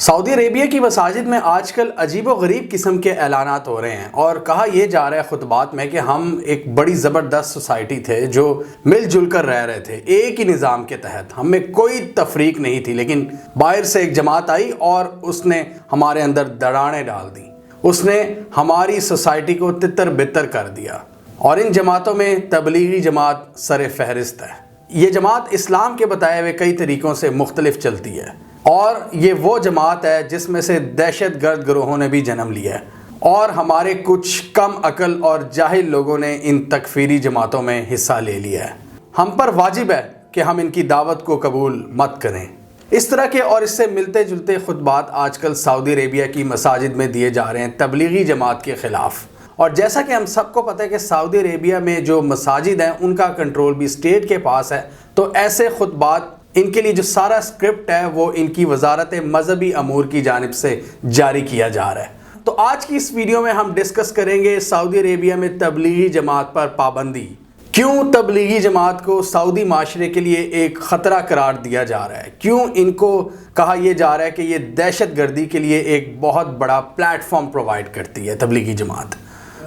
سعودی عربیہ کی مساجد میں آج کل عجیب و غریب قسم کے اعلانات ہو رہے ہیں اور کہا یہ جا رہا ہے خطبات میں کہ ہم ایک بڑی زبردست سوسائٹی تھے جو مل جل کر رہ رہے تھے ایک ہی نظام کے تحت، ہم میں کوئی تفریق نہیں تھی، لیکن باہر سے ایک جماعت آئی اور اس نے ہمارے اندر دڑانے ڈال دی، اس نے ہماری سوسائٹی کو تتر بتر کر دیا۔ اور ان جماعتوں میں تبلیغی جماعت سر فہرست ہے۔ یہ جماعت اسلام کے بتائے ہوئے کئی طریقوں سے مختلف چلتی ہے اور یہ وہ جماعت ہے جس میں سے دہشت گرد گروہوں نے بھی جنم لیا ہے، اور ہمارے کچھ کم عقل اور جاہل لوگوں نے ان تکفیری جماعتوں میں حصہ لے لیا ہے۔ ہم پر واجب ہے کہ ہم ان کی دعوت کو قبول مت کریں۔ اس طرح کے اور اس سے ملتے جلتے خطبات آج کل سعودی عربیہ کی مساجد میں دیے جا رہے ہیں تبلیغی جماعت کے خلاف۔ اور جیسا کہ ہم سب کو پتہ ہے کہ سعودی عربیہ میں جو مساجد ہیں ان کا کنٹرول بھی اسٹیٹ کے پاس ہے، تو ایسے خطبات ان کے لیے جو سارا سکرپٹ ہے وہ ان کی وزارت مذہبی امور کی جانب سے جاری کیا جا رہا ہے۔ تو آج کی اس ویڈیو میں ہم ڈسکس کریں گے سعودی عربیہ میں تبلیغی جماعت پر پابندی، کیوں تبلیغی جماعت کو سعودی معاشرے کے لیے ایک خطرہ قرار دیا جا رہا ہے، کیوں ان کو کہا یہ جا رہا ہے کہ یہ دہشت گردی کے لیے ایک بہت بڑا پلیٹ فارم پرووائڈ کرتی ہے تبلیغی جماعت۔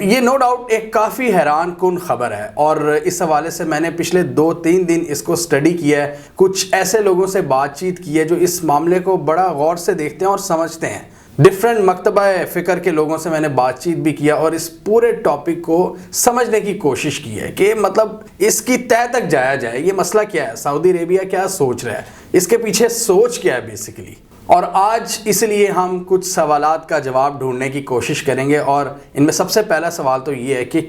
یہ نو ڈاؤٹ ایک کافی حیران کن خبر ہے، اور اس حوالے سے میں نے پچھلے 2-3 دن اس کو سٹڈی کیا ہے، کچھ ایسے لوگوں سے بات چیت کی ہے جو اس معاملے کو بڑا غور سے دیکھتے ہیں اور سمجھتے ہیں۔ ڈیفرنٹ مکتبہ فکر کے لوگوں سے میں نے بات چیت بھی کیا اور اس پورے ٹاپک کو سمجھنے کی کوشش کی ہے کہ مطلب اس کی تہہ تک جایا جائے، یہ مسئلہ کیا ہے، سعودی عربیہ کیا سوچ رہا ہے، اس کے پیچھے سوچ کیا ہے بیسیکلی۔ اور آج اس لیے ہم کچھ سوالات کا جواب ڈھونڈنے کی کوشش کریں گے، اور ان میں سب سے پہلا سوال تو یہ ہے کہ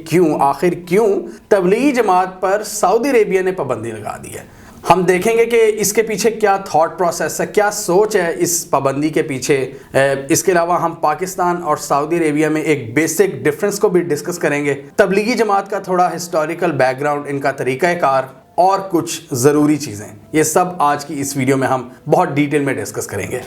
آخر کیوں تبلیغی جماعت پر سعودی عربیہ نے پابندی لگا دی ہے۔ ہم دیکھیں گے کہ اس کے پیچھے کیا تھاٹ پروسیس ہے، کیا سوچ ہے اس پابندی کے پیچھے۔ اس کے علاوہ ہم پاکستان اور سعودی عربیہ میں ایک بیسک ڈفرنس کو بھی ڈسکس کریں گے، تبلیغی جماعت کا تھوڑا ہسٹوریکل بیک گراؤنڈ، ان کا طریقہ کار اور کچھ ضروری چیزیں، یہ سب آج کی اس ویڈیو میں ہم بہت ڈیٹیل میں ڈسکس کریں گے۔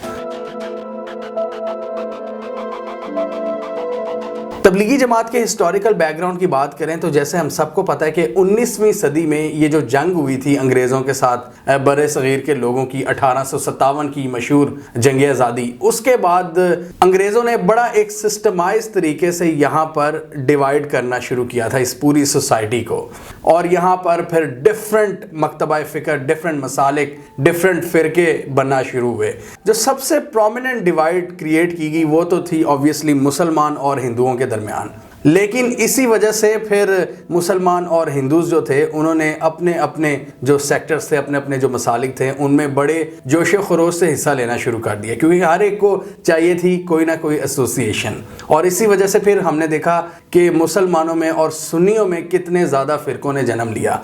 تبلیغی جماعت کے ہسٹوریکل بیک گراؤنڈ کی بات کریں تو جیسے ہم سب کو پتہ ہے کہ 19ویں صدی میں یہ جو جنگ ہوئی تھی انگریزوں کے ساتھ بر صغیر کے لوگوں کی، 1857 کی مشہور جنگ آزادی، اس کے بعد انگریزوں نے بڑا ایک سسٹمائز طریقے سے یہاں پر ڈیوائیڈ کرنا شروع کیا تھا اس پوری سوسائٹی کو، اور یہاں پر پھر ڈیفرنٹ مکتبہ فکر، ڈیفرنٹ مسالک، ڈیفرنٹ فرقے بننا شروع ہوئے۔ جو سب سے پرومیننٹ ڈیوائیڈ کریٹ کی گئی وہ تو تھی اوبویسلی مسلمان اور ہندوؤں کے درمیان، لیکن اسی وجہ سے پھر مسلمان اور ہندوز جو تھے انہوں نے اپنے اپنے جو سیکٹرز تھے، اپنے اپنے جو مسالک تھے، ان میں بڑے جوش و خروش سے حصہ لینا شروع کر دیا، کیونکہ ہر ایک کو چاہیے تھی کوئی نہ کوئی ایسوسیشن۔ اور اسی وجہ سے پھر ہم نے دیکھا کہ مسلمانوں میں اور سنیوں میں کتنے زیادہ فرقوں نے جنم لیا۔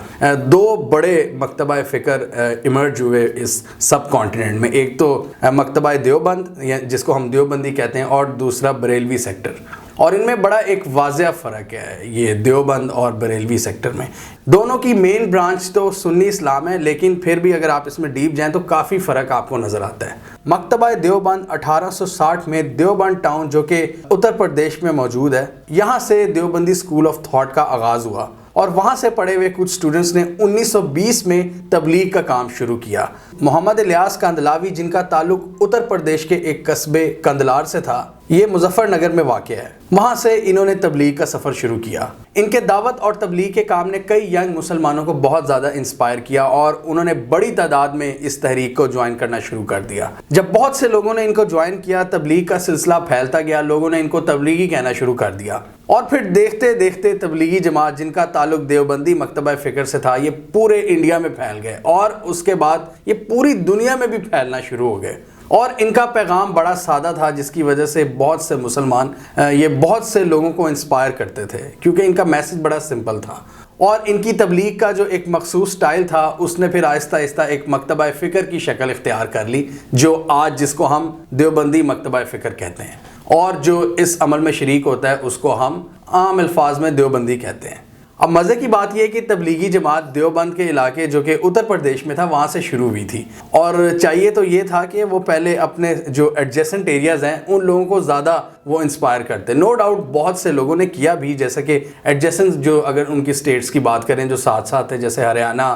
2 بڑے مکتبہ فکر ایمرج ہوئے اس سب کانٹیننٹ میں، ایک تو مکتبہ دیوبند جس کو ہم دیوبندی کہتے ہیں، اور دوسرا بریلوی سیکٹر، اور ان میں بڑا ایک واضح فرق ہے یہ دیوبند اور بریلوی سیکٹر میں۔ دونوں کی مین برانچ تو سنی اسلام ہے، لیکن پھر بھی اگر آپ اس میں ڈیپ جائیں تو کافی فرق آپ کو نظر آتا ہے۔ مکتبہ دیوبند 1860 میں دیوبند ٹاؤن جو کہ اتر پردیش میں موجود ہے، یہاں سے دیوبندی اسکول آف تھاٹ کا آغاز ہوا، اور وہاں سے پڑھے ہوئے کچھ سٹوڈنٹس نے 1920 میں تبلیغ کا کام شروع کیا۔ محمد الیاس کندلاوی، جن کا تعلق اتر پردیش کے ایک قصبے کندلار سے تھا، یہ مظفر نگر میں واقع ہے، وہاں سے انہوں نے تبلیغ کا سفر شروع کیا۔ ان کے دعوت اور تبلیغ کے کام نے کئی ینگ مسلمانوں کو بہت زیادہ انسپائر کیا، اور انہوں نے بڑی تعداد میں اس تحریک کو جوائن کرنا شروع کر دیا۔ جب بہت سے لوگوں نے ان کو جوائن کیا، تبلیغ کا سلسلہ پھیلتا گیا، لوگوں نے ان کو تبلیغی کہنا شروع کر دیا، اور پھر دیکھتے دیکھتے تبلیغی جماعت جن کا تعلق دیوبندی مکتبہ فکر سے تھا، یہ پورے انڈیا میں پھیل گئے، اور اس کے بعد یہ پوری دنیا میں بھی پھیلنا شروع ہو گئے۔ اور ان کا پیغام بڑا سادہ تھا، جس کی وجہ سے بہت سے مسلمان یہ بہت سے لوگوں کو انسپائر کرتے تھے، کیونکہ ان کا میسج بڑا سمپل تھا۔ اور ان کی تبلیغ کا جو ایک مخصوص سٹائل تھا، اس نے پھر آہستہ آہستہ ایک مکتبہ فکر کی شکل اختیار کر لی، جو آج جس کو ہم دیوبندی مکتبہ فکر کہتے ہیں، اور جو اس عمل میں شریک ہوتا ہے اس کو ہم عام الفاظ میں دیوبندی کہتے ہیں۔ اب مزے کی بات یہ ہے کہ تبلیغی جماعت دیوبند کے علاقے جو کہ اتر پردیش میں تھا وہاں سے شروع ہوئی تھی، اور چاہیے تو یہ تھا کہ وہ پہلے اپنے جو ایڈجیسنٹ ایریاز ہیں ان لوگوں کو زیادہ وہ انسپائر کرتے ہیں. نو ڈاؤٹ بہت سے لوگوں نے کیا بھی, جیسا کہ ایڈجسنٹ جو اگر ان کی اسٹیٹس کی بات کریں جو ساتھ ساتھ ہے, جیسے ہریانہ,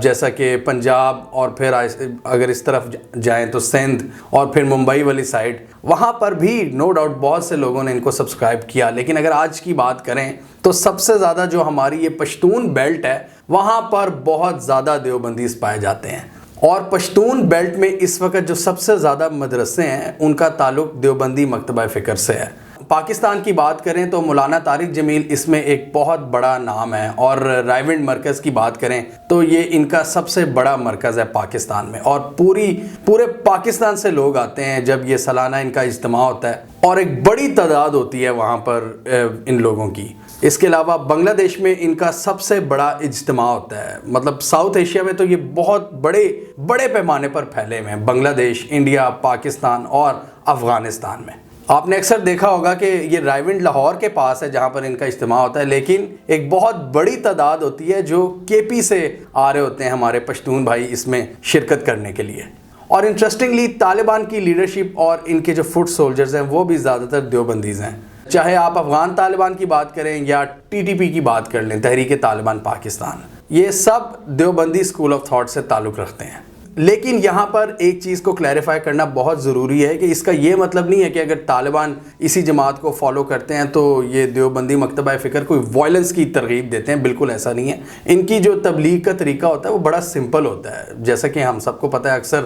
جیسا کہ پنجاب, اور پھر اگر اس طرف جائیں تو سندھ, اور پھر ممبئی والی سائڈ, وہاں پر بھی نو ڈاؤٹ بہت سے لوگوں نے ان کو سبسکرائب کیا. لیکن اگر آج کی بات کریں تو سب سے زیادہ جو ہماری یہ پشتون بیلٹ ہے وہاں پر بہت زیادہ دیوبندیز پائے جاتے ہیں. اور پشتون بیلٹ میں اس وقت جو سب سے زیادہ مدرسے ہیں ان کا تعلق دیوبندی مکتبہ فکر سے ہے. پاکستان کی بات کریں تو مولانا طارق جمیل اس میں ایک بہت بڑا نام ہے, اور رائیونڈ مرکز کی بات کریں تو یہ ان کا سب سے بڑا مرکز ہے پاکستان میں, اور پورے پاکستان سے لوگ آتے ہیں جب یہ سالانہ ان کا اجتماع ہوتا ہے, اور ایک بڑی تعداد ہوتی ہے وہاں پر ان لوگوں کی. اس کے علاوہ بنگلہ دیش میں ان کا سب سے بڑا اجتماع ہوتا ہے. مطلب ساؤتھ ایشیا میں تو یہ بہت بڑے پیمانے پر پھیلے ہوئے ہیں, بنگلہ دیش, انڈیا, پاکستان اور افغانستان میں. آپ نے اکثر دیکھا ہوگا کہ یہ رائیونڈ لاہور کے پاس ہے جہاں پر ان کا اجتماع ہوتا ہے, لیکن ایک بہت بڑی تعداد ہوتی ہے جو کے پی سے آ رہے ہوتے ہیں ہمارے پشتون بھائی اس میں شرکت کرنے کے لیے. اور انٹرسٹنگلی طالبان کی لیڈرشپ اور ان کے جو فٹ سولجرز ہیں وہ بھی زیادہ تر دیوبندیز ہیں. چاہے آپ افغان طالبان کی بات کریں یا ٹی ٹی پی کی بات کر لیں, تحریک طالبان پاکستان, یہ سب دیوبندی اسکول آف تھاٹ سے تعلق رکھتے ہیں. لیکن یہاں پر ایک چیز کو کلیریفائی کرنا بہت ضروری ہے کہ اس کا یہ مطلب نہیں ہے کہ اگر طالبان اسی جماعت کو فالو کرتے ہیں تو یہ دیوبندی مکتبہ فکر کوئی وائلنس کی ترغیب دیتے ہیں. بالکل ایسا نہیں ہے. ان کی جو تبلیغ کا طریقہ ہوتا ہے وہ بڑا سمپل ہوتا ہے. جیسا کہ ہم سب کو پتہ ہے, اکثر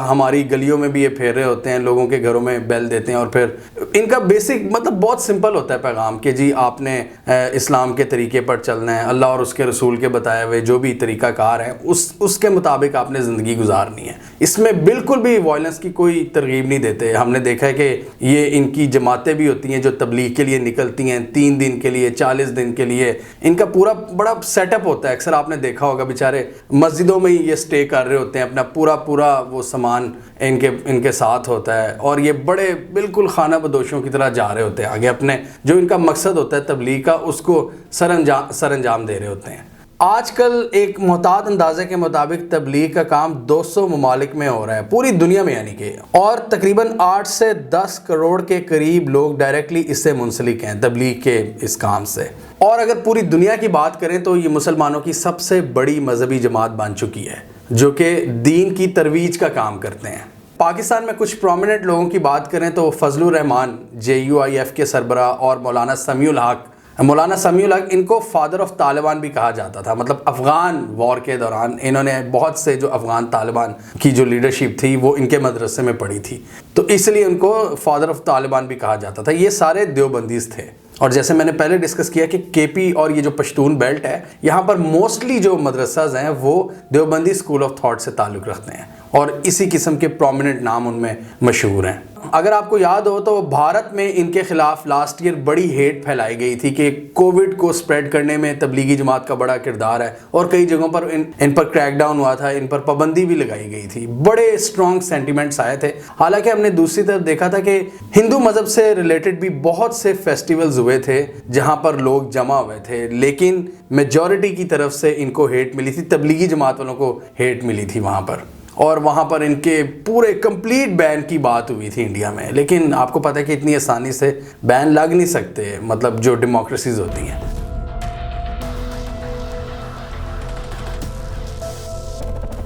ہماری گلیوں میں بھی یہ پھیر رہے ہوتے ہیں, لوگوں کے گھروں میں بیل دیتے ہیں, اور پھر ان کا بیسک مطلب بہت سمپل ہوتا ہے پیغام کہ جی آپ نے اسلام کے طریقے پر چلنا ہے, اللہ اور اس کے رسول کے بتائے ہوئے جو بھی طریقہ کار ہے اس کے مطابق آپ نے زندگی گزارنی ہے. اس میں بالکل بھی وائلنس کی کوئی ترغیب نہیں دیتے. ہم نے دیکھا ہے کہ یہ ان کی جماعتیں بھی ہوتی ہیں جو تبلیغ کے لیے نکلتی ہیں 3 دن کے لیے, 40 دن کے لیے. ان کا پورا بڑا سیٹ اپ ہوتا ہے. اکثر آپ نے دیکھا ہوگا بیچارے مسجدوں میں ہی یہ سٹے کر رہے ہوتے ہیں, اپنا پورا وہ سامان ان کے ساتھ ہوتا ہے, اور یہ بڑے بالکل خانہ بدوشوں کی طرح جا رہے ہوتے ہیں آگے, اپنے جو ان کا مقصد ہوتا ہے تبلیغ کا اس کو سر انجام دے رہے ہوتے ہیں. آج کل ایک محتاط اندازے کے مطابق تبلیغ کا کام 200 ممالک میں ہو رہا ہے, پوری دنیا میں یعنی کہ, اور تقریباً 8 سے 10 کروڑ کے قریب لوگ ڈائریکٹلی اس سے منسلک ہیں تبلیغ کے اس کام سے. اور اگر پوری دنیا کی بات کریں تو یہ مسلمانوں کی سب سے بڑی مذہبی جماعت بن چکی ہے جو کہ دین کی ترویج کا کام کرتے ہیں. پاکستان میں کچھ پرومیننٹ لوگوں کی بات کریں تو فضل الرحمان JUIF کے سربراہ, اور مولانا سمیع الحق ان کو فادر آف طالبان بھی کہا جاتا تھا. مطلب افغان وار کے دوران انہوں نے بہت سے جو افغان طالبان کی جو لیڈرشپ تھی وہ ان کے مدرسے میں پڑھی تھی, تو اس لیے ان کو فادر آف طالبان بھی کہا جاتا تھا. یہ سارے دیوبندیز تھے. اور جیسے میں نے پہلے ڈسکس کیا کہ کے پی اور یہ جو پشتون بیلٹ ہے یہاں پر موسٹلی جو مدرسہ ہیں وہ دیوبندی اسکول آف تھاٹ سے تعلق رکھتے ہیں, اور اسی قسم کے پرومیننٹ نام ان میں مشہور ہیں. اگر آپ کو یاد ہو تو بھارت میں ان کے خلاف لاسٹ ایئر بڑی ہیٹ پھیلائی گئی تھی کہ کووڈ کو سپریڈ کرنے میں تبلیغی جماعت کا بڑا کردار ہے, اور کئی جگہوں پر ان پر کریک ڈاؤن ہوا تھا, ان پر پابندی بھی لگائی گئی تھی. بڑے اسٹرانگ سینٹیمنٹس آئے تھے. حالانکہ ہم نے دوسری طرف دیکھا تھا کہ ہندو مذہب سے ریلیٹڈ بھی بہت سے فیسٹیولز ہوئے تھے جہاں پر لوگ جمع ہوئے تھے, لیکن میجورٹی کی طرف سے ان کو ہیٹ ملی تھی, تبلیغی جماعت والوں کو ہیٹ ملی تھی وہاں پر, اور وہاں پر ان کے پورے کمپلیٹ بین کی بات ہوئی تھی انڈیا میں. لیکن آپ کو پتہ ہے کہ اتنی آسانی سے بین لگ نہیں سکتے, مطلب جو ڈیموکریسیز ہوتی ہیں.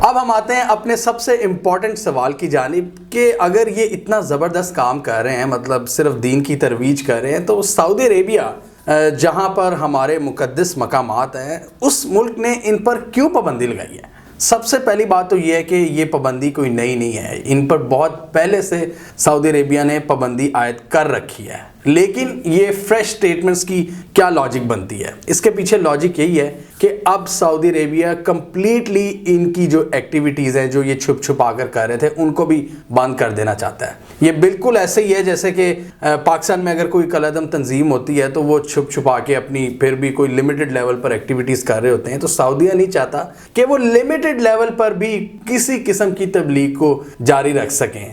اب ہم آتے ہیں اپنے سب سے امپورٹنٹ سوال کی جانب کہ اگر یہ اتنا زبردست کام کر رہے ہیں, مطلب صرف دین کی ترویج کر رہے ہیں, تو سعودی عربیہ جہاں پر ہمارے مقدس مقامات ہیں اس ملک نے ان پر کیوں پابندی لگائی ہے؟ سب سے پہلی بات تو یہ ہے کہ یہ پابندی کوئی نئی نہیں ہے, ان پر بہت پہلے سے سعودی عربیہ نے پابندی عائد کر رکھی ہے. لیکن یہ فریش سٹیٹمنٹس کی کیا لاجک بنتی ہے؟ اس کے پیچھے لاجک یہی ہے کہ اب سعودی عربیہ کمپلیٹلی ان کی جو ایکٹیویٹیز ہیں جو یہ چھپا کر رہے تھے ان کو بھی بند کر دینا چاہتا ہے. یہ بالکل ایسے ہی ہے جیسے کہ پاکستان میں اگر کوئی کالعدم تنظیم ہوتی ہے تو وہ چھپا کے اپنی پھر بھی کوئی لمیٹڈ لیول پر ایکٹیویٹیز کر رہے ہوتے ہیں, تو سعودیہ نہیں چاہتا کہ وہ لمیٹڈ لیول پر بھی کسی قسم کی تبلیغ کو جاری رکھ سکیں,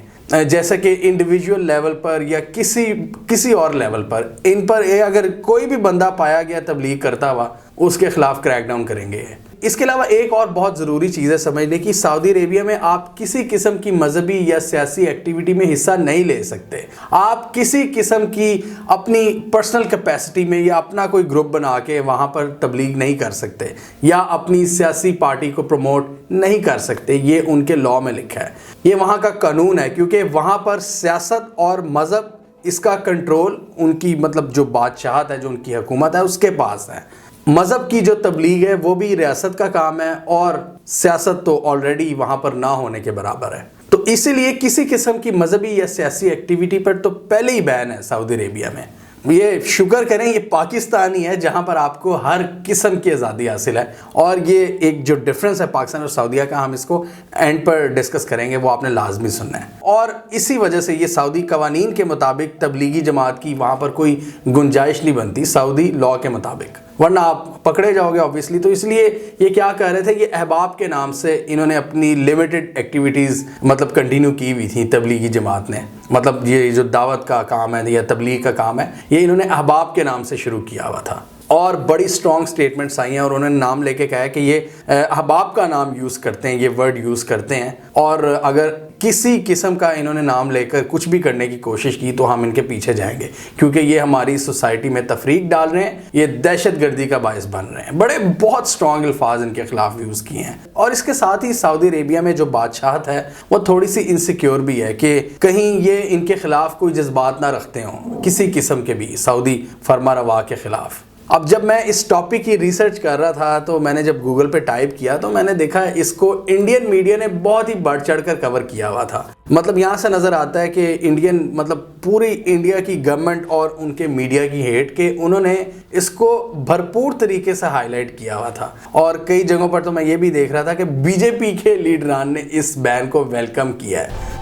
جیسا کہ انڈیویجول لیول پر یا کسی اور لیول پر. ان پر اگر کوئی بھی بندہ پایا گیا تبلیغ کرتا ہوا اس کے خلاف کریک ڈاؤن کریں گے. اس کے علاوہ ایک اور بہت ضروری چیز ہے سمجھنے کی، سعودی عربیہ میں آپ کسی قسم کی مذہبی یا سیاسی ایکٹیویٹی میں حصہ نہیں لے سکتے. آپ کسی قسم کی اپنی پرسنل کیپیسٹی میں یا اپنا کوئی گروپ بنا کے وہاں پر تبلیغ نہیں کر سکتے یا اپنی سیاسی پارٹی کو پروموٹ نہیں کر سکتے. یہ ان کے لاء میں لکھا ہے، یہ وہاں کا قانون ہے، کیونکہ وہاں پر سیاست اور مذہب اس کا کنٹرول ان کی مطلب جو بادشاہت ہے، جو ان کی حکومت ہے، اس کے پاس ہے. مذہب کی جو تبلیغ ہے وہ بھی ریاست کا کام ہے اور سیاست تو آلریڈی وہاں پر نہ ہونے کے برابر ہے. تو اسی لیے کسی قسم کی مذہبی یا سیاسی ایکٹیویٹی پر تو پہلے ہی بین ہے سعودی عربیہ میں. یہ شکر کریں یہ پاکستان ہی ہے جہاں پر آپ کو ہر قسم کی آزادی حاصل ہے. اور یہ ایک جو ڈفرنس ہے پاکستان اور سعودیہ کا، ہم اس کو اینڈ پر ڈسکس کریں گے، وہ آپ نے لازمی سننا ہے. اور اسی وجہ سے یہ سعودی قوانین کے مطابق تبلیغی جماعت کی وہاں پر کوئی گنجائش نہیں بنتی سعودی لاء کے مطابق، ورنہ آپ پکڑے جاؤ گے آبویسلی. تو اس لیے یہ کیا کہہ رہے تھے، یہ احباب کے نام سے انہوں نے اپنی لمیٹڈ ایکٹیویٹیز مطلب کنٹینیو کی ہوئی تھیں تبلیغی جماعت نے. مطلب یہ جو دعوت کا کام ہے یا تبلیغ کا کام ہے، یہ انہوں نے احباب کے نام سے شروع کیا ہوا تھا. اور بڑی سٹرونگ سٹیٹمنٹس آئی ہیں اور انہوں نے نام لے کے کہا ہے کہ یہ احباب کا نام یوز کرتے ہیں، یہ ورڈ یوز کرتے ہیں، اور اگر کسی قسم کا انہوں نے نام لے کر کچھ بھی کرنے کی کوشش کی تو ہم ان کے پیچھے جائیں گے، کیونکہ یہ ہماری سوسائٹی میں تفریق ڈال رہے ہیں، یہ دہشت گردی کا باعث بن رہے ہیں. بڑے بہت سٹرونگ الفاظ ان کے خلاف یوز کیے ہیں. اور اس کے ساتھ ہی سعودی عربیہ میں جو بادشاہت ہے وہ تھوڑی سی انسیکیور بھی ہے کہ کہیں یہ ان کے خلاف کوئی جذبات نہ رکھتے ہوں کسی قسم کے بھی سعودی فرما روا کے خلاف. اب جب میں اس ٹاپک کی ریسرچ کر رہا تھا تو میں نے جب گوگل پہ ٹائپ کیا تو میں نے دیکھا اس کو انڈین میڈیا نے بہت ہی بڑھ چڑھ کر کور کیا ہوا تھا. مطلب یہاں سے نظر آتا ہے کہ انڈین مطلب پوری انڈیا کی گورنمنٹ اور ان کے میڈیا کی ہیٹ کہ انہوں نے اس کو بھرپور طریقے سے ہائی لائٹ کیا ہوا تھا. اور کئی جگہوں پر تو میں یہ بھی دیکھ رہا تھا کہ بی جے پی کے لیڈران نے اس بین کو ویلکم کیا ہے.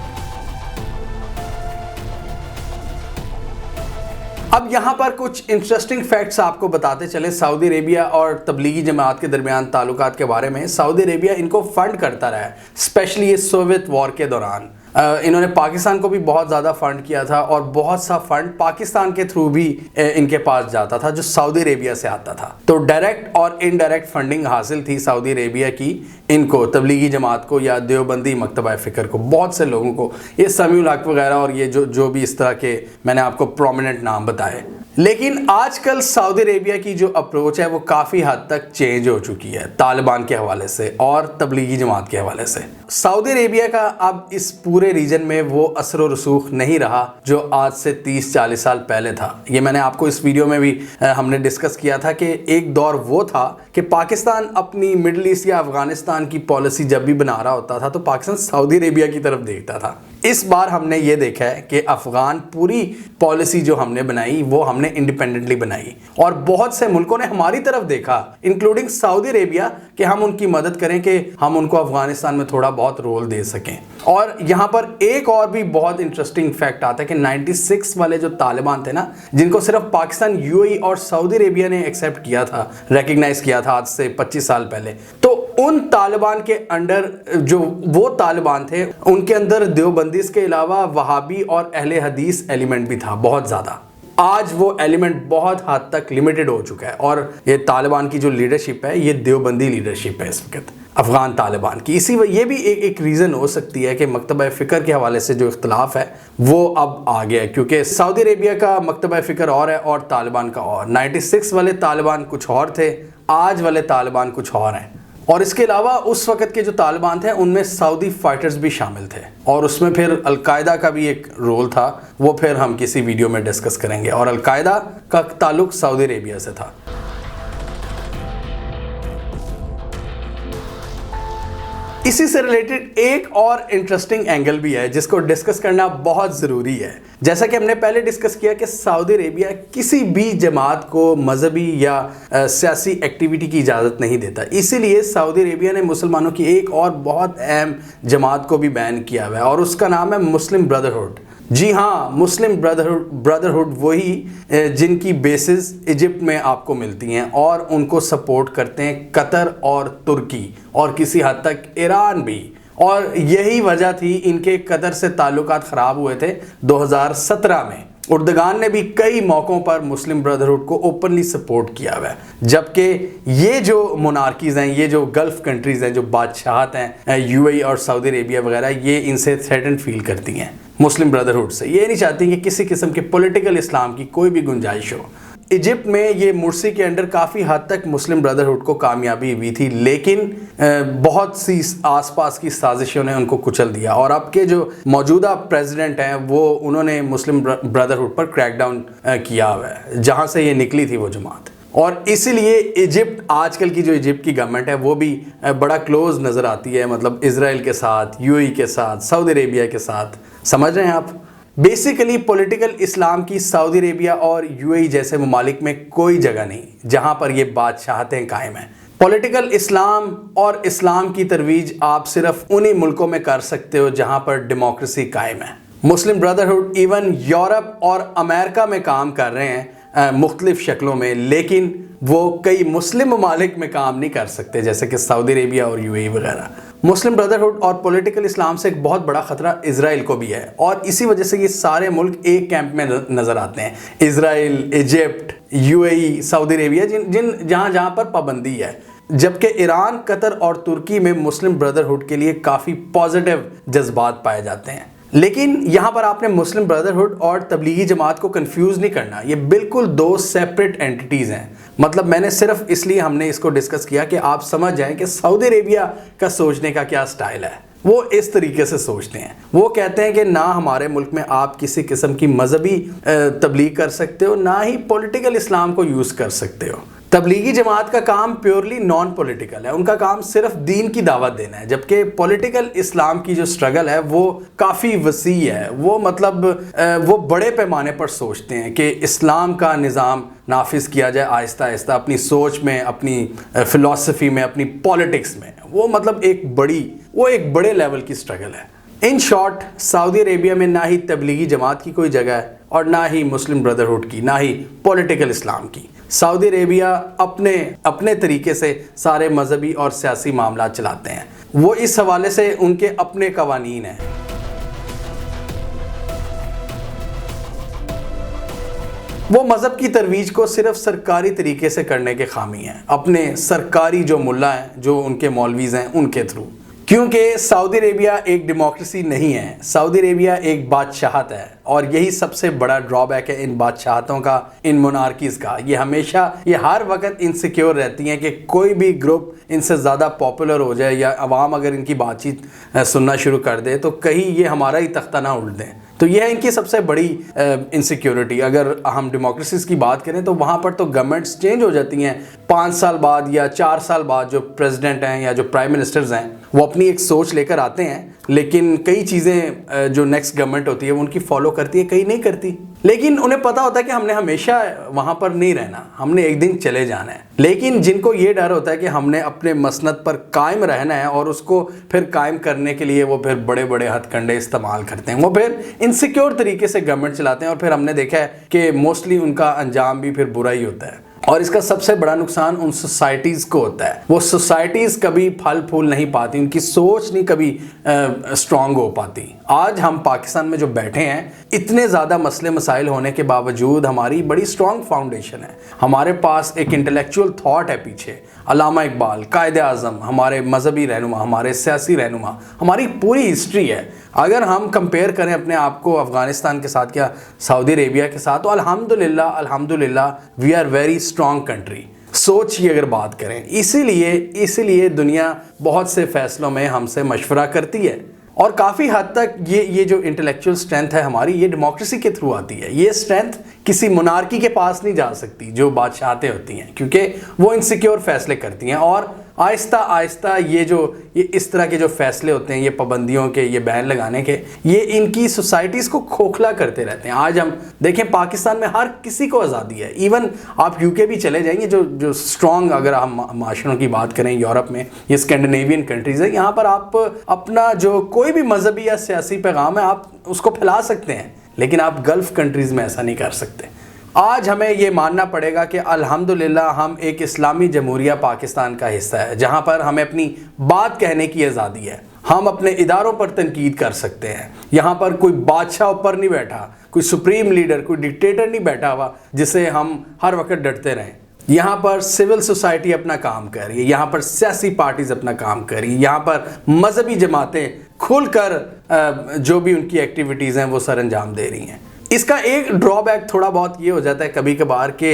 اب یہاں پر کچھ انٹرسٹنگ فیکٹس آپ کو بتاتے چلیں سعودی عربیہ اور تبلیغی جماعت کے درمیان تعلقات کے بارے میں. سعودی عربیہ ان کو فنڈ کرتا رہا ہے، اسپیشلی یہ سوویت وار کے دوران. انہوں نے پاکستان کو بھی بہت زیادہ فنڈ کیا تھا اور بہت سا فنڈ پاکستان کے تھرو بھی ان کے پاس جاتا تھا جو سعودی عربیہ سے آتا تھا. تو ڈائریکٹ اور انڈائریکٹ فنڈنگ حاصل تھی سعودی عربیہ کی ان کو، تبلیغی جماعت کو یا دیوبندی مکتبہ فکر کو، بہت سے لوگوں کو، یہ سمیع الحق وغیرہ اور یہ جو بھی اس طرح کے میں نے آپ کو پرومیننٹ نام بتائے. لیکن آج کل سعودی عربیہ کی جو اپروچ ہے وہ کافی حد تک چینج ہو چکی ہے طالبان کے حوالے سے اور تبلیغی جماعت کے حوالے سے. سعودی عربیہ کا اب اس پورے ریجن میں وہ اثر و رسوخ نہیں رہا جو آج سے 30-40 سال پہلے تھا. یہ میں نے آپ کو اس ویڈیو میں بھی ہم نے ڈسکس کیا تھا کہ ایک دور وہ تھا کہ پاکستان اپنی مڈل ایسٹ یا افغانستان کی پالیسی جب بھی بنا رہا ہوتا تھا تو پاکستان سعودی عربیہ کی طرف دیکھتا تھا. اس بار ہم نے یہ دیکھا ہے کہ افغان پوری پالیسی جو ہم نے بنائی وہ ہم نے انڈیپینڈنٹلی بنائی اور بہت سے ملکوں نے ہماری طرف دیکھا انکلوڈنگ سعودی عربیہ کہ ہم ان کی مدد کریں کہ ہم ان کو افغانستان میں تھوڑا بہت رول دے سکیں. اور یہاں پر ایک اور بھی بہت انٹرسٹنگ فیکٹ آتا ہے کہ 96 والے جو طالبان تھے نا، جن کو صرف پاکستان، یو اے ای اور سعودی عربیہ نے ایکسیپٹ کیا تھا، ریکگنائز کیا تھا آج سے 25 سال پہلے، تو ان طالبان کے انڈر جو وہ طالبان تھے ان کے اندر دیوبندیز کے علاوہ وہابی اور اہل حدیث ایلیمنٹ بھی تھا بہت زیادہ. آج وہ ایلیمنٹ بہت حد تک لیمیٹڈ ہو چکا ہے اور یہ طالبان کی جو لیڈرشپ ہے یہ دیوبندی لیڈرشپ ہے اس وقت افغان طالبان کی. یہ بھی ایک ریزن ہو سکتی ہے کہ مکتبہ فکر کے حوالے سے جو اختلاف ہے وہ اب آ گیا ہے، کیونکہ سعودی عربیہ کا مکتبہ فکر اور ہے اور طالبان کا اور. 96 والے طالبان کچھ اور تھے، آج والے طالبان کچھ اور ہیں. اور اس کے علاوہ اس وقت کے جو طالبان تھے ان میں سعودی فائٹرز بھی شامل تھے اور اس میں پھر القاعدہ کا بھی ایک رول تھا، وہ پھر ہم کسی ویڈیو میں ڈسکس کریں گے. اور القاعدہ کا تعلق سعودی عربیہ سے تھا. اسی سے ریلیٹڈ ایک اور انٹرسٹنگ اینگل بھی ہے جس کو ڈسکس کرنا بہت ضروری ہے. جیسا کہ ہم نے پہلے ڈسکس کیا کہ سعودی عربیہ کسی بھی جماعت کو مذہبی یا سیاسی ایکٹیویٹی کی اجازت نہیں دیتا، اسی لیے سعودی عربیہ نے مسلمانوں کی ایک اور بہت اہم جماعت کو بھی بین کیا ہوا ہے اور اس کا نام ہے مسلم بردرہڈ. جی ہاں، مسلم بردرہڈ وہی جن کی بیسز ایجپٹ میں آپ کو ملتی ہیں اور ان کو سپورٹ کرتے ہیں قطر اور ترکی اور کسی حد تک ایران بھی. اور یہی وجہ تھی ان کے قطر سے تعلقات خراب ہوئے تھے 2017 میں. اردگان نے بھی کئی موقعوں پر مسلم بردرہڈ کو اوپنلی سپورٹ کیا ہوا ہے، جبکہ یہ جو مونارکیز ہیں، یہ جو گلف کنٹریز ہیں، جو بادشاہت ہیں یو اے ای اور سعودی عربیہ وغیرہ، یہ ان سے تھریٹنڈ فیل کرتی ہیں مسلم بردرہڈ سے، یہ نہیں چاہتی کہ کسی قسم کے پولیٹیکل اسلام کی کوئی بھی گنجائش ہو۔ ایجپٹ میں یہ مرسی کے انڈر کافی حد تک مسلم بردرہڈ کو کامیابی ہوئی تھی، لیکن بہت سی آس پاس کی سازشوں نے ان کو کچل دیا، اور اب کے جو موجودہ پریزیڈنٹ ہیں وہ انہوں نے مسلم بردرہڈ پر کریک ڈاؤن کیا ہوا ہے، جہاں سے یہ نکلی تھی وہ جماعت۔ اور اسی لیے ایجپٹ، آج کل کی جو ایجپٹ کی گورنمنٹ ہے وہ بھی بڑا کلوز نظر آتی ہے، مطلب اسرائیل کے ساتھ، یو اے ای کے ساتھ، سعودی عربیہ کے ساتھ، سمجھ رہے ہیں آپ؟ بیسیکلی پولیٹیکل اسلام کی سعودی عربیہ اور یو اے ای جیسے ممالک میں کوئی جگہ نہیں جہاں پر یہ بادشاہتیں قائم ہیں۔ پولیٹیکل اسلام اور اسلام کی ترویج آپ صرف انہی ملکوں میں کر سکتے ہو جہاں پر ڈیموکریسی قائم ہے۔ مسلم بردرہڈ ایون یورپ اور امریکہ میں کام کر رہے ہیں مختلف شکلوں میں، لیکن وہ کئی مسلم ممالک میں کام نہیں کر سکتے جیسے کہ سعودی عربیہ اور یو اے ای وغیرہ۔ مسلم بردرہڈ اور پولیٹیکل اسلام سے ایک بہت بڑا خطرہ اسرائیل کو بھی ہے، اور اسی وجہ سے یہ سارے ملک ایک کیمپ میں نظر آتے ہیں، اسرائیل، ایجپٹ، یو اے ای، سعودی عربیہ، جہاں پر پابندی ہے، جبکہ ایران، قطر اور ترکی میں مسلم بردرہڈ کے لیے کافی پازیٹیو جذبات پائے جاتے ہیں۔ لیکن یہاں پر آپ نے مسلم بردرہڈ اور تبلیغی جماعت کو کنفیوز نہیں کرنا، یہ بالکل دو سیپریٹ اینٹیز ہیں۔ مطلب میں نے صرف اس لیے ہم نے اس کو ڈسکس کیا کہ آپ سمجھ جائیں کہ سعودی عربیہ کا سوچنے کا کیا سٹائل ہے۔ وہ اس طریقے سے سوچتے ہیں، وہ کہتے ہیں کہ نہ ہمارے ملک میں آپ کسی قسم کی مذہبی تبلیغ کر سکتے ہو، نہ ہی پولیٹیکل اسلام کو یوز کر سکتے ہو۔ تبلیغی جماعت کا کام پیورلی نان پولیٹیکل ہے، ان کا کام صرف دین کی دعوت دینا ہے، جبکہ پولیٹیکل اسلام کی جو سٹرگل ہے وہ کافی وسیع ہے۔ وہ مطلب وہ بڑے پیمانے پر سوچتے ہیں کہ اسلام کا نظام نافذ کیا جائے آہستہ آہستہ، اپنی سوچ میں، اپنی فلسفی میں، اپنی پالیٹکس میں۔ وہ مطلب ایک بڑے لیول کی سٹرگل ہے۔ ان شارٹ، سعودی عربیہ میں نہ ہی تبلیغی جماعت کی کوئی جگہ ہے، اور نہ ہی مسلم بردرہڈ کی، نہ ہی پولیٹیکل اسلام کی۔ سعودی عربیہ اپنے طریقے سے سارے مذہبی اور سیاسی معاملات چلاتے ہیں، وہ اس حوالے سے ان کے اپنے قوانین ہیں۔ وہ مذہب کی ترویج کو صرف سرکاری طریقے سے کرنے کے حامی ہیں، اپنے سرکاری جو ملا ہیں، جو ان کے مولویز ہیں، ان کے تھرو۔ کیونکہ سعودی عربیہ ایک ڈیموکریسی نہیں ہے، سعودی عربیہ ایک بادشاہت ہے، اور یہی سب سے بڑا ڈرا بیک ہے ان بادشاہتوں کا، ان مونارکیز کا۔ یہ ہر وقت انسیکیور رہتی ہیں کہ کوئی بھی گروپ ان سے زیادہ پاپولر ہو جائے، یا عوام اگر ان کی بات چیت سننا شروع کر دے تو کہیں یہ ہمارا ہی تختہ نہ الٹ دیں۔ تو یہ ہے ان کی سب سے بڑی انسیکیورٹی۔ اگر ہم ڈیموکریسیز کی بات کریں تو وہاں پر تو گورنمنٹس چینج ہو جاتی ہیں 5 سال بعد یا 4 سال بعد، جو پریزیڈنٹ ہیں یا جو پرائم منسٹرز ہیں وہ اپنی ایک سوچ لے کر آتے ہیں، لیکن کئی چیزیں جو نیکسٹ گورنمنٹ ہوتی ہے وہ ان کی فالو کرتی ہے، کئی نہیں کرتی۔ لیکن انہیں پتا ہوتا ہے کہ ہم نے ہمیشہ وہاں پر نہیں رہنا، ہم نے ایک دن چلے جانا ہے۔ لیکن جن کو یہ ڈر ہوتا ہے کہ ہم نے اپنے مسند پر قائم رہنا ہے، اور اس کو پھر قائم کرنے کے لیے وہ پھر بڑے بڑے ہتھ کنڈے استعمال کرتے ہیں، وہ پھر انسیکیور طریقے سے گورنمنٹ چلاتے ہیں، اور پھر ہم نے دیکھا ہے کہ موسٹلی ان کا انجام بھی پھر برا ہی ہوتا ہے۔ اور اس کا سب سے بڑا نقصان ان سوسائٹیز کو ہوتا ہے، وہ سوسائٹیز کبھی پھل پھول نہیں پاتی، ان کی سوچ نہیں کبھی اسٹرانگ ہو پاتی۔ آج ہم پاکستان میں جو بیٹھے ہیں، اتنے زیادہ مسئلے مسائل ہونے کے باوجود ہماری بڑی اسٹرانگ فاؤنڈیشن ہے، ہمارے پاس ایک انٹلیکچوئل تھاٹ ہے پیچھے، علامہ اقبال، قائد اعظم، ہمارے مذہبی رہنما، ہمارے سیاسی رہنما، ہماری پوری ہسٹری ہے۔ اگر ہم کمپیئر کریں اپنے آپ کو افغانستان کے ساتھ یا سعودی عربیہ کے ساتھ، تو الحمدللہ we are very strong country. سوچ کی اگر بات کریں، اسی لیے دنیا بہت سے فیصلوں میں ہم سے مشورہ کرتی ہے، اور کافی حد تک یہ جو انٹلیکچوئل اسٹرینتھ ہے ہماری، یہ ڈیموکریسی کے تھرو آتی ہے۔ یہ اسٹرینتھ کسی مونارکی کے پاس نہیں جا سکتی جو بادشاہتیں ہوتی ہیں، کیونکہ وہ انسیکیور فیصلے کرتی ہیں، اور آہستہ آہستہ یہ اس طرح کے جو فیصلے ہوتے ہیں، یہ پابندیوں کے، یہ بین لگانے کے، یہ ان کی سوسائٹیز کو کھوکھلا کرتے رہتے ہیں۔ آج ہم دیکھیں پاکستان میں ہر کسی کو آزادی ہے، ایون آپ یو کے بھی چلے جائیں گے، جو اسٹرانگ اگر ہم معاشروں کی بات کریں یورپ میں، یہ اسکینڈینیوین کنٹریز ہے، یہاں پر آپ اپنا جو کوئی بھی مذہبی یا سیاسی پیغام ہے آپ اس کو پھیلا سکتے ہیں، لیکن آپ گلف کنٹریز میں ایسا نہیں کر سکتے۔ آج ہمیں یہ ماننا پڑے گا کہ الحمدللہ ہم ایک اسلامی جمہوریہ پاکستان کا حصہ ہے، جہاں پر ہمیں اپنی بات کہنے کی آزادی ہے۔ ہم اپنے اداروں پر تنقید کر سکتے ہیں. یہاں پر کوئی بادشاہ اوپر نہیں بیٹھا, کوئی سپریم لیڈر, کوئی ڈکٹیٹر نہیں بیٹھا ہوا جسے ہم ہر وقت ڈرتے رہیں. یہاں پر سول سوسائٹی اپنا کام کر رہی ہے, یہاں پر سیاسی پارٹیز اپنا کام کر رہی ہیں, یہاں پر مذہبی جماعتیں کھل کر جو بھی ان کی ایکٹیویٹیز ہیں وہ سر انجام دے رہی ہیں. اس کا ایک ڈرا بیک تھوڑا بہت یہ ہو جاتا ہے کبھی کبھار کہ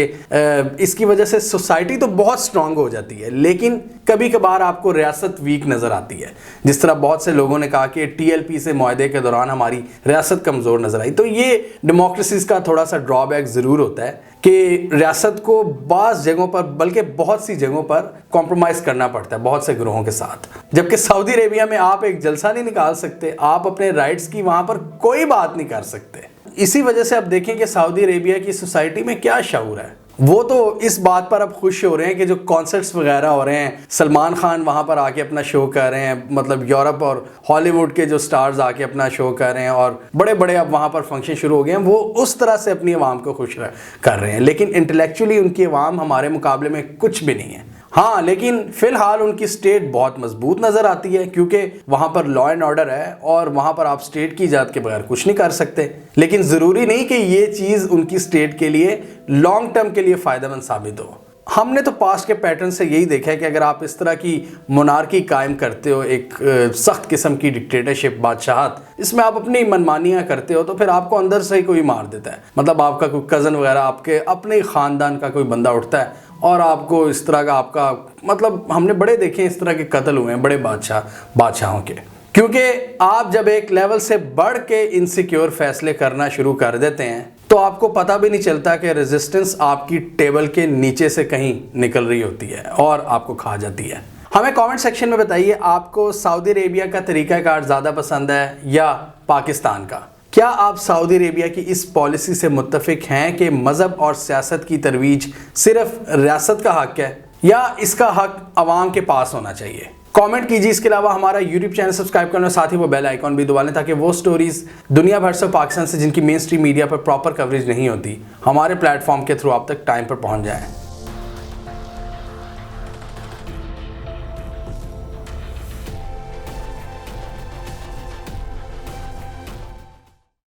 اس کی وجہ سے سوسائٹی تو بہت سٹرونگ ہو جاتی ہے, لیکن کبھی کبھار آپ کو ریاست ویک نظر آتی ہے. جس طرح بہت سے لوگوں نے کہا کہ ٹی ایل پی سے معاہدے کے دوران ہماری ریاست کمزور نظر آئی. تو یہ ڈیموکریسیز کا تھوڑا سا ڈرا بیک ضرور ہوتا ہے کہ ریاست کو بعض جگہوں پر, بلکہ بہت سی جگہوں پر کمپرومائز کرنا پڑتا ہے بہت سے گروہوں کے ساتھ. جبکہ سعودی عربیہ میں آپ ایک جلسہ نہیں نکال سکتے, آپ اپنے رائٹس کی وہاں پر کوئی بات نہیں کر سکتے. اسی وجہ سے اب دیکھیں کہ سعودی عربیہ کی سوسائٹی میں کیا شعور ہے. وہ تو اس بات پر اب خوش ہو رہے ہیں کہ جو کانسرٹس وغیرہ ہو رہے ہیں, سلمان خان وہاں پر آ کے اپنا شو کر رہے ہیں, مطلب یورپ اور ہالی ووڈ کے جو سٹارز آ کے اپنا شو کر رہے ہیں, اور بڑے بڑے اب وہاں پر فنکشن شروع ہو گئے ہیں, وہ اس طرح سے اپنی عوام کو خوش کر رہے ہیں. لیکن انٹلیکچولی ان کی عوام ہمارے مقابلے میں کچھ بھی نہیں ہے. ہاں, لیکن فی الحال ان کی سٹیٹ بہت مضبوط نظر آتی ہے کیونکہ وہاں پر لا اینڈ آرڈر ہے اور وہاں پر آپ سٹیٹ کی ایجاد کے بغیر کچھ نہیں کر سکتے. لیکن ضروری نہیں کہ یہ چیز ان کی سٹیٹ کے لیے لانگ ٹرم کے لیے فائدہ مند ثابت ہو. ہم نے تو پاسٹ کے پیٹرن سے یہی دیکھا ہے کہ اگر آپ اس طرح کی مونارکی قائم کرتے ہو, ایک سخت قسم کی ڈکٹیٹرشپ, بادشاہت, اس میں آپ اپنی منمانیاں کرتے ہو, تو پھر آپ کو اندر سے ہی کوئی مار دیتا ہے. مطلب آپ کا کوئی کزن وغیرہ, آپ کے اپنے خاندان کا کوئی بندہ اٹھتا ہے اور آپ کو اس طرح کا, آپ کا مطلب ہم نے بڑے دیکھے ہیں اس طرح کے قتل ہوئے ہیں بڑے بادشاہوں کے. کیونکہ آپ جب ایک لیول سے بڑھ کے انسیکیور فیصلے کرنا شروع کر دیتے ہیں تو آپ کو پتہ بھی نہیں چلتا کہ ریزسٹنس آپ کی ٹیبل کے نیچے سے کہیں نکل رہی ہوتی ہے اور آپ کو کھا جاتی ہے. ہمیں کامنٹ سیکشن میں بتائیے آپ کو سعودی عربیہ کا طریقہ کار زیادہ پسند ہے یا پاکستان کا. کیا آپ سعودی عربیہ کی اس پالیسی سے متفق ہیں کہ مذہب اور سیاست کی ترویج صرف ریاست کا حق ہے یا اس کا حق عوام کے پاس ہونا چاہیے؟ کامنٹ کیجیے. اس کے علاوہ ہمارا یوٹیوب چینل سبسکرائب کرنا, ساتھ ہی وہ بیل آئیکن بھی دبا لیں تاکہ وہ سٹوریز دنیا بھر سے, پاکستان سے, جن کی مین سٹریم میڈیا پر پراپر کوریج نہیں ہوتی, ہمارے پلیٹ فارم کے تھرو آپ تک ٹائم پر پہنچ جائیں.